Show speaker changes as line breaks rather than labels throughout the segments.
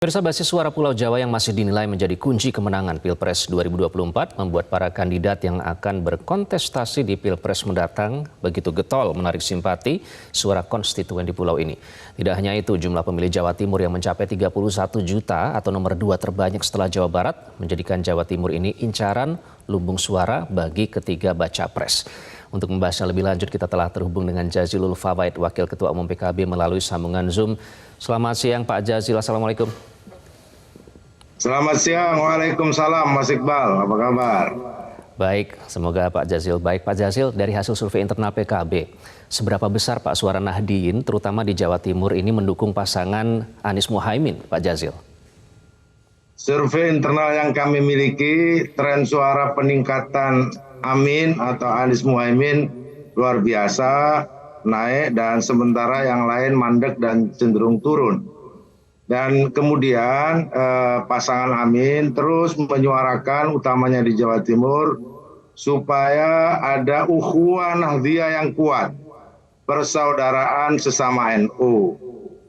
Pemirsa, basis suara Pulau Jawa yang masih dinilai menjadi kunci kemenangan Pilpres 2024 membuat para kandidat yang akan berkontestasi di Pilpres mendatang begitu getol menarik simpati suara konstituen di pulau ini. Tidak hanya itu, jumlah pemilih Jawa Timur yang mencapai 31 juta atau nomor 2 terbanyak setelah Jawa Barat menjadikan Jawa Timur ini incaran lumbung suara bagi ketiga baca pres. Untuk membahasnya lebih lanjut, kita telah terhubung dengan Jazilul Fawait, Wakil Ketua Umum PKB melalui sambungan Zoom. Selamat siang Pak Jazil, Assalamualaikum.
Selamat siang, Waalaikumsalam Mas Iqbal, apa kabar?
Baik, semoga Pak Jazil baik. Pak Jazil, dari hasil survei internal PKB, seberapa besar Pak suara Nahdien, terutama di Jawa Timur ini mendukung pasangan Anies Muhaimin, Pak Jazil?
Survei internal yang kami miliki, tren suara peningkatan Amin atau Anies Muhaimin luar biasa, naik, dan sementara yang lain mandek dan cenderung turun. Dan kemudian pasangan Amin terus menyuarakan utamanya di Jawa Timur supaya ada ukhuwah Nahdiyah yang kuat, persaudaraan sesama NU.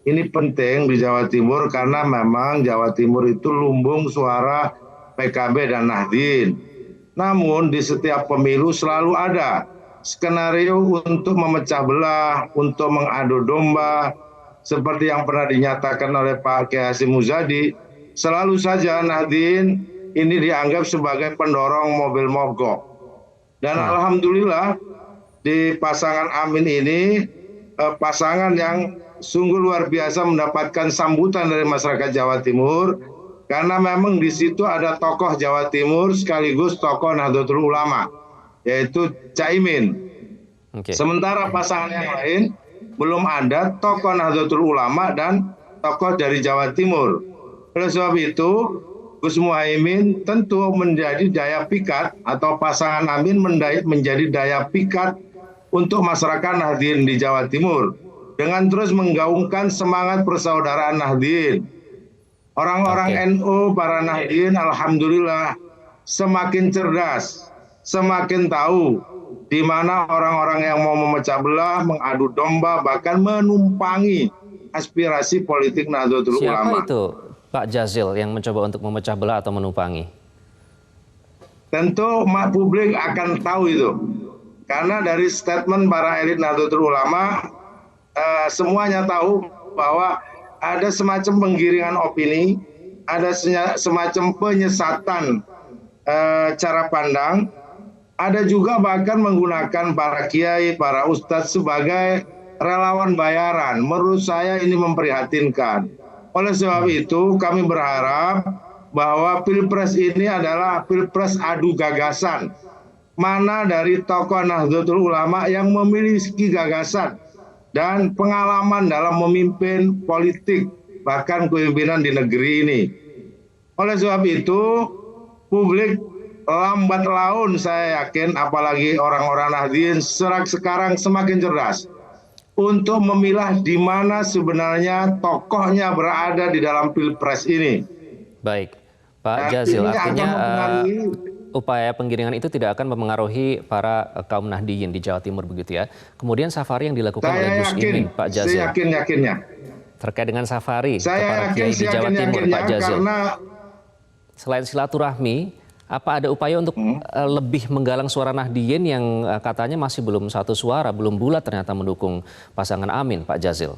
Ini penting di Jawa Timur karena memang Jawa Timur itu lumbung suara PKB dan Nahdien. Namun di setiap pemilu selalu ada skenario untuk memecah belah, untuk mengadu domba. Seperti yang pernah dinyatakan oleh Pak Kiai Hasyim Muzadi, selalu saja Nahdien ini dianggap sebagai pendorong mobil mogok. Dan alhamdulillah di pasangan Amin ini pasangan yang sungguh luar biasa mendapatkan sambutan dari masyarakat Jawa Timur karena memang di situ ada tokoh Jawa Timur sekaligus tokoh Nahdlatul Ulama, yaitu Caimin. Sementara pasangan yang lain belum ada tokoh Nahdlatul Ulama dan tokoh dari Jawa Timur. Oleh sebab itu, Gus Muhaimin tentu menjadi daya pikat atau pasangan Amin menjadi daya pikat untuk masyarakat Nahdien di Jawa Timur dengan terus menggaungkan semangat persaudaraan Nahdien. Orang-orang NU, para Nahdien, alhamdulillah semakin cerdas, semakin tahu di mana orang-orang yang mau memecah belah, mengadu domba, bahkan menumpangi aspirasi politik Nahdlatul Ulama.
Siapa itu Pak Jazil yang mencoba untuk memecah belah atau menumpangi?
Tentu publik akan tahu itu. Karena dari statement para elit Nahdlatul Ulama, semuanya tahu bahwa ada semacam penggiringan opini, ada semacam penyesatan cara pandang, ada juga bahkan menggunakan para kiai, para ustadz sebagai relawan bayaran. Menurut saya ini memprihatinkan. Oleh sebab itu kami berharap bahwa Pilpres ini adalah Pilpres adu gagasan. Mana dari tokoh Nahdlatul Ulama yang memiliki gagasan dan pengalaman dalam memimpin politik, bahkan kepemimpinan di negeri ini. Oleh sebab itu publik lambat laun saya yakin, apalagi orang-orang Nahdien sekarang semakin cerdas untuk memilah di mana sebenarnya tokohnya berada di dalam Pilpres ini.
Baik, Pak Jazil, artinya upaya penggiringan itu tidak akan mempengaruhi para kaum Nahdien di Jawa Timur begitu ya. Kemudian safari yang dilakukan oleh Gus Imin, Pak Jazil.
Saya yakin-yakinnya.
Terkait dengan safari ke
Saya
para kiai di Jawa Timur, Pak Jazil.
Karena
selain silaturahmi, apa ada upaya untuk lebih menggalang suara Nahdien yang katanya masih belum satu suara, belum bulat ternyata mendukung pasangan Amin, Pak Jazil?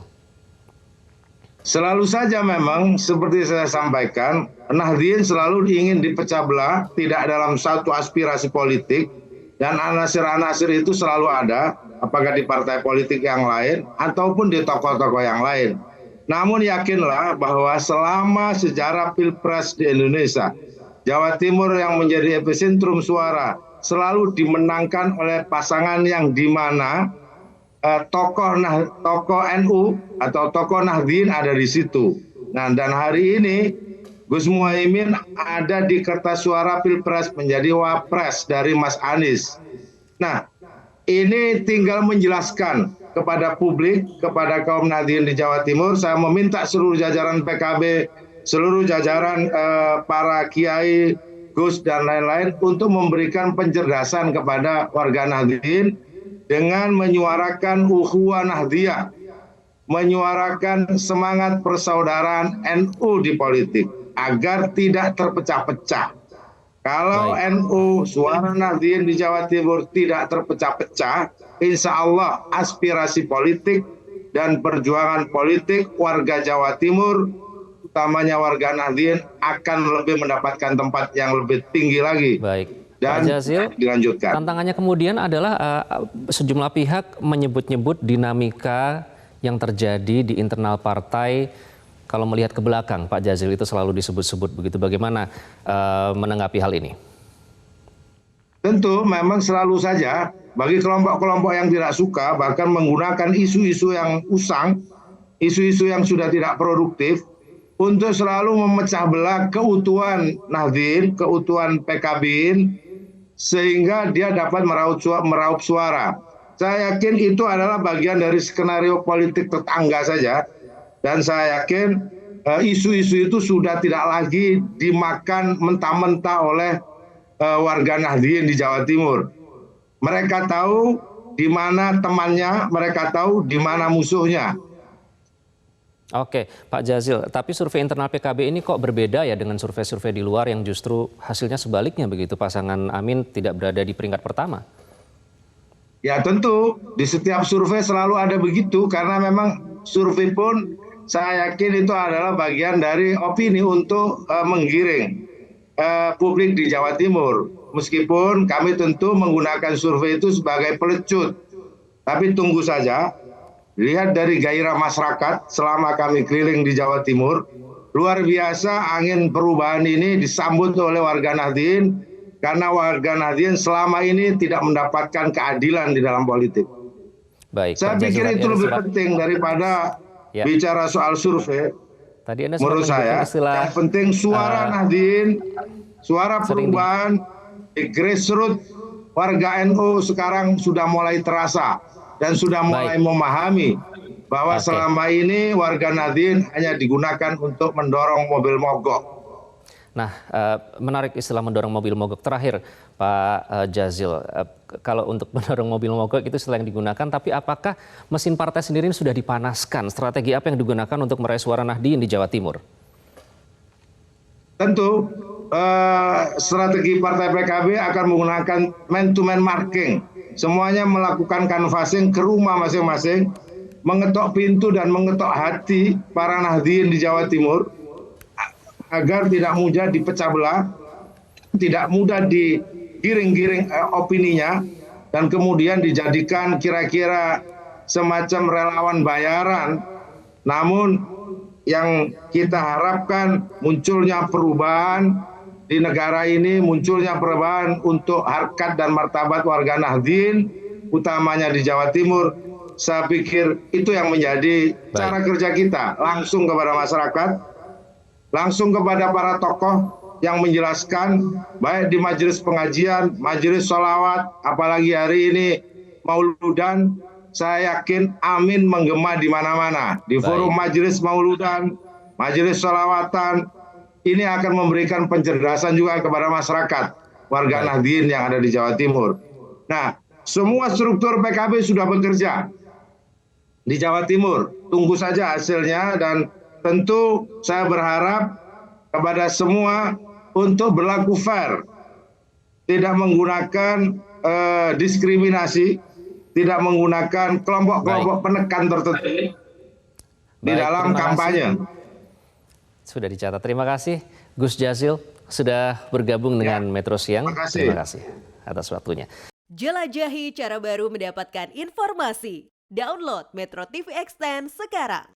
Selalu saja memang seperti saya sampaikan, Nahdien selalu ingin dipecah belah, tidak dalam satu aspirasi politik, dan anasir-anasir itu selalu ada, apakah di partai politik yang lain ataupun di tokoh-tokoh yang lain. Namun yakinlah bahwa selama sejarah Pilpres di Indonesia, Jawa Timur yang menjadi epicentrum suara selalu dimenangkan oleh pasangan yang di mana tokoh NU atau tokoh Nahdien ada di situ. Nah, dan hari ini Gus Muhaimin ada di kertas suara Pilpres menjadi wapres dari Mas Anies. Nah, ini tinggal menjelaskan kepada publik, kepada kaum Nahdien di Jawa Timur. Saya meminta seluruh jajaran PKB, seluruh jajaran para kiai, Gus dan lain-lain untuk memberikan pencerdasan kepada warga Nahdien dengan menyuarakan ukhuwah Nahdiyah. menyuarakan semangat persaudaraan NU di politik agar tidak terpecah-pecah. Kalau NU, suara Nahdien di Jawa Timur tidak terpecah-pecah, insya Allah aspirasi politik dan perjuangan politik warga Jawa Timur, utamanya warga Nahdien, akan lebih mendapatkan tempat yang lebih tinggi lagi.
Baik,
Dan
Pak Jazil,
dilanjutkan.
tantangannya kemudian adalah sejumlah pihak menyebut-nyebut dinamika yang terjadi di internal partai. Kalau melihat ke belakang, Pak Jazil, itu selalu disebut-sebut begitu. Bagaimana menanggapi hal ini?
Tentu memang selalu saja bagi kelompok-kelompok yang tidak suka, bahkan menggunakan isu-isu yang usang, isu-isu yang sudah tidak produktif, untuk selalu memecah belah keutuhan Nahdien, keutuhan PKB, sehingga dia dapat meraup suara. Saya yakin itu adalah bagian dari skenario politik tetangga saja. Dan saya yakin isu-isu itu sudah tidak lagi dimakan mentah-mentah oleh warga Nahdien di Jawa Timur. Mereka tahu di mana temannya, mereka tahu di mana musuhnya.
Oke, Pak Jazil, tapi survei internal PKB ini kok berbeda ya dengan survei-survei di luar yang justru hasilnya sebaliknya begitu, pasangan Amin tidak berada di peringkat pertama?
Ya tentu, di setiap survei selalu ada begitu, karena memang survei pun saya yakin itu adalah bagian dari opini untuk menggiring publik di Jawa Timur. Meskipun kami tentu menggunakan survei itu sebagai pelecut. Tapi tunggu saja, lihat dari gairah masyarakat selama kami keliling di Jawa Timur, luar biasa angin perubahan ini disambut oleh warga Nahdien, karena warga Nahdien selama ini tidak mendapatkan keadilan di dalam politik.
Baik,
saya pikir itu lebih penting daripada bicara soal survei.
Tadi Anda
menurut saya yang penting suara Nahdien, suara perubahan di grassroots warga NU sekarang sudah mulai terasa dan sudah mulai memahami bahwa selama ini warga Nahdien hanya digunakan untuk mendorong mobil mogok.
Nah, menarik istilah mendorong mobil mogok. Terakhir, Pak Jazil, kalau untuk mendorong mobil mogok itu istilah yang digunakan, tapi apakah mesin partai sendiri sudah dipanaskan? Strategi apa yang digunakan untuk meraih suara Nahdien di Jawa Timur?
Tentu, strategi partai PKB akan menggunakan man-to-man marking. Semuanya melakukan canvassing ke rumah masing-masing, mengetok pintu dan mengetok hati para Nahdien di Jawa Timur, agar tidak mudah dipecah belah, tidak mudah digiring-giring opininya, dan kemudian dijadikan kira-kira semacam relawan bayaran. Namun yang kita harapkan munculnya perubahan di negara ini, munculnya perubahan untuk harkat dan martabat warga Nahdien, utamanya di Jawa Timur. Saya pikir itu yang menjadi cara kerja kita, langsung kepada masyarakat, langsung kepada para tokoh yang menjelaskan, baik di majelis pengajian, majelis sholawat, apalagi hari ini Mauludan. Saya yakin Amin menggema di mana-mana, di forum majelis Mauludan, majelis sholawatan. Ini akan memberikan pencerdasan juga kepada masyarakat warga Nahdien yang ada di Jawa Timur. Nah, semua struktur PKB sudah bekerja di Jawa Timur. Tunggu saja hasilnya, dan tentu saya berharap kepada semua untuk berlaku fair, tidak menggunakan diskriminasi, tidak menggunakan kelompok-kelompok penekan tertentu di dalam kampanye.
Sudah dicatat. Terima kasih Gus Jazil sudah bergabung dengan Metro Siang. Terima kasih atas waktunya.
Jelajahi cara baru mendapatkan informasi. Download Metro TV Extend sekarang.